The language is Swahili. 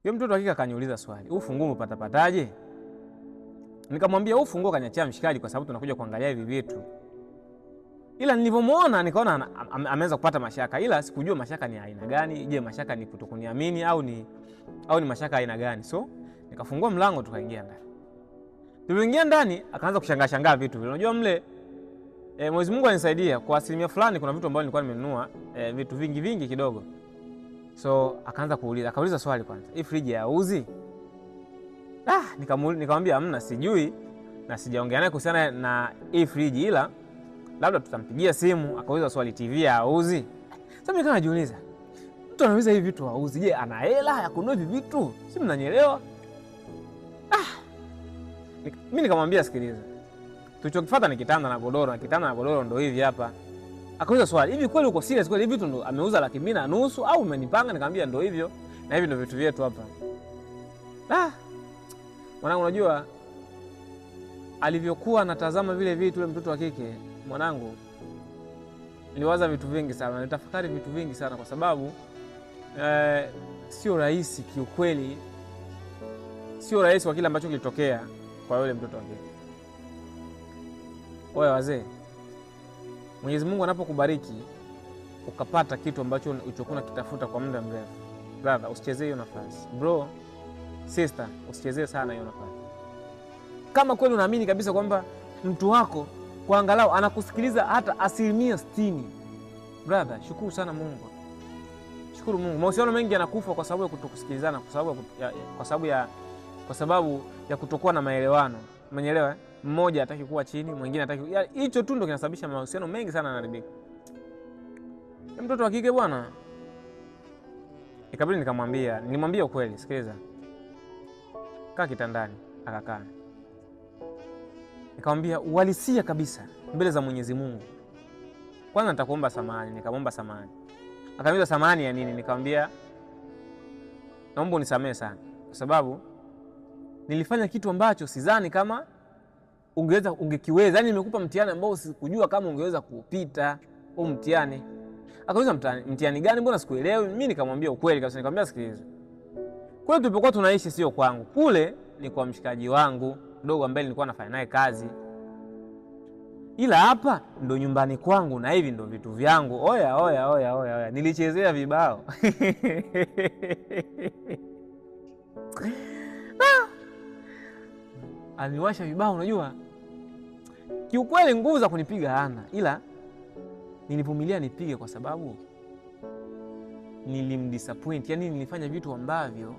Yule mtoto hakika akaniuliza swali, huu funguo umepatapataje? Nikamwambia huu funguo kaniachia mshikaji kwa sababu tunakuja kuangalia hivi vitu. Ila nilivyomuona nikaona ameanza kupata mashaka, ila sikujua mashaka ni aina gani. Je, mashaka ni kutokuniamini au ni mashaka aina gani? So nikafungua mlango tukaingia ndani. Tuliingia ndani akaanza kushangaa vitu vile. Unajua mle Mwenyezi Mungu anisaidia kwa asilimia fulani, kuna vitu ambavyo nilikuwa nimenunua vitu vingi kidogo. So akaanza akauliza swali kwanza, hii friji yauzi? Nikamwambia hamna, sijui na sijaongea naye kuhusiana na hii friji, ila labda tutampigia simu. Akauliza swali, TV yauzi? Sasa mimi najiuliza, mtu anauliza hivi vitu hauzi, je, ana hela ya kununua hivi vitu? Si mnanielewa? Mimi nikamwambia sikiliza, tulichokifuata ni kitanda na godoro, na kitanda na godoro ndio hivi hapa. Akauliza swali, hivi kweli uko serious kweli hivi vitu ndo ameuza 250,000 au umenipanga? Nikamwambia ndio hivyo, na hivi ndio vitu vyetu hapa. Mwanangu, unajua alivyokuwa anatazama vile vitu, yule mtoto wa kike mwanangu, niliwaza vitu vingi sana, nilitafakari vitu vingi sana, kwa sababu sio rahisi kiukweli, sio rahisi kwa kile ambacho kilitokea kwa yule mtoto wa kike. Oya wazee, Mwenyezi Mungu anapokubariki ukapata kitu ambacho ulichokuwa ukitafuta kwa muda mrefu, brother, usichezee hiyo nafasi. Bro, sister, usichezee sana hiyo nafasi. Kama kweli unaamini kabisa kwamba mtu wako kwa angalau anakusikiliza hata 60%, brother, shukuru sana Mungu. Shukuru Mungu. Mahusiano mengi yanakufa kwa sababu ya kutokusikilizana, kwa sababu ya kutokuwa na maelewano. Umeelewa? Mmoja hataki kuwa chini, mwingine hataki. Hicho tu ndio kinasababisha mahusiano mengi sana yanaharibika. Mtoto wa kike bwana, ikabidi nilimwambia ukweli, sikiliza, kaa kitandani. Akakaa. Nikamwambia uhalisia kabisa mbele za Mwenyezi Mungu, kwanza nitakuomba samahani. Nikamwomba samahani. Akaniuliza samahani ya nini? Nikamwambia naomba unisamehe sana, kwa sababu nilifanya kitu ambacho sidhani kama ungekiweza. Yaani nimekupa mtihani ambao sikujua kama ungeweza kupita huo mtihani. Akauliza mtihani gani? Mbona sikuelewi? Mimi nikamwambia ukweli kabisa. Nikamwambia sikiliza, kule tulipokuwa tunaishi sio kwangu, kule ni kwa mshikaji wangu mdogo ambaye nilikuwa nafanya naye kazi, ila hapa ndo nyumbani kwangu na hivi ndo vitu vyangu. Oya, nilichezea vibao. Aliwasha vibao. Unajua kiukweli nguvu za kunipiga hana, ila nilivumilia nipige kwa sababu nilimdisappoint. Yani nilifanya vitu ambavyo